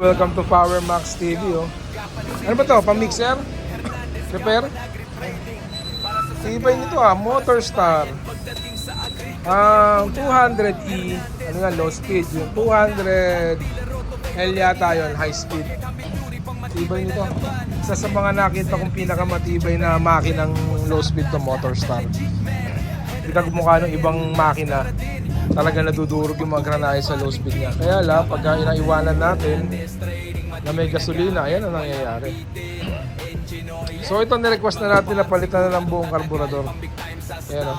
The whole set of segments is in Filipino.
Welcome to Power Max TV. Oh. Ano ba to? Pamixer? Repair? Ibay nito Motorstar. 200E. Ano nga, low speed. Yung 200L yata yun, high speed. Ibay nito. Isa sa mga nakita kong pinakamatibay na makinang low speed to Motorstar. Hindi ka gumukha ng ibang makina. Talaga nadudurog yung mga granahe sa low speed niya. Kaya lang, pagka inaiwanan natin na may gasolina, ayan ang nangyayari. So ito nirequest na natin na palitan na ng buong karburador. Ayan o.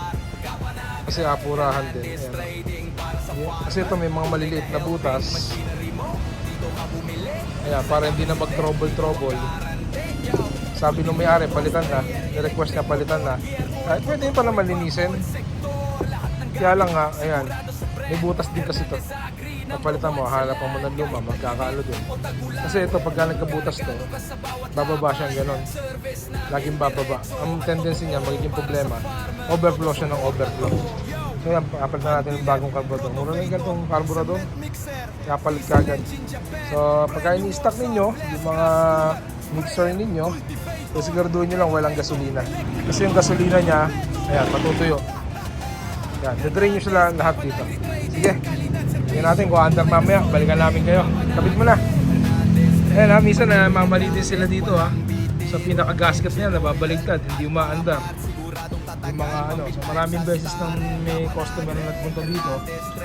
Kasi apurahan din. Ayan, kasi ito may mga maliliit na butas. Ayan, para hindi na mag-trouble. Sabi nung may-ari, palitan na. Nirequest na palitan na. Pwede yun pala malinisin. Kaya lang nga, ayan, may butas din kasi ito. Napalitan mo, hanapan mo ng luma, magkakaalo din. Kasi ito, pagka nagkabutas to, bababa siyang ganon. Laging bababa. Ang tendency niya, magiging problema, overflow siya ng overflow. So yan, papalitan natin yung bagong carburetor. Mura na yung ganitong carburetor, kaya palit ka agad. So, pagka ini-stock ninyo, yung mga mixer ninyo, so siguraduhin nyo lang walang gasolina. Kasi yung gasolina niya, ayan, matutuyo. Yan, dedrain nyo sila lahat dito. Sige, tingnan natin kung under mamaya. Balikan namin kayo. Kapit mo na. Ayan minsan na mamali din sila dito sa pinaka-gasket niya, nababaligtad, hindi umaandar. Yung mga so maraming beses nang may customer na nagpunta dito,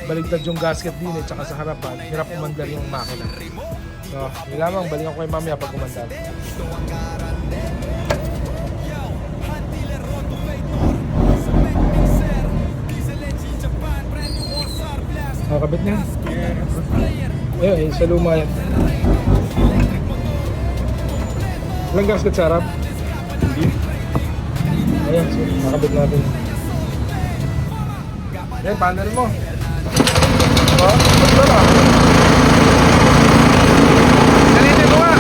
baligtad yung gasket din tsaka sa harapan, hirap umandar yung makina. So, yun lamang, balikan ko kayo mamaya pag umandar. Kabit niya? Ayun, sa luma yan. Ilang gasket sa harap? Hindi. Ayan, so nakabit natin. Ayan, panel mo. Ito na. Salitin mo nga.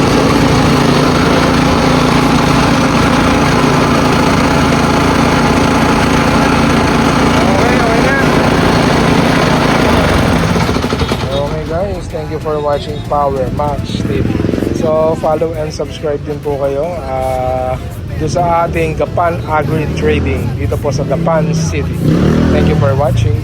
Thank you for watching Power Max TV. So follow and subscribe din po kayo dito sa ating Gapan Agri Trading dito po sa Gapan City. Thank you for watching.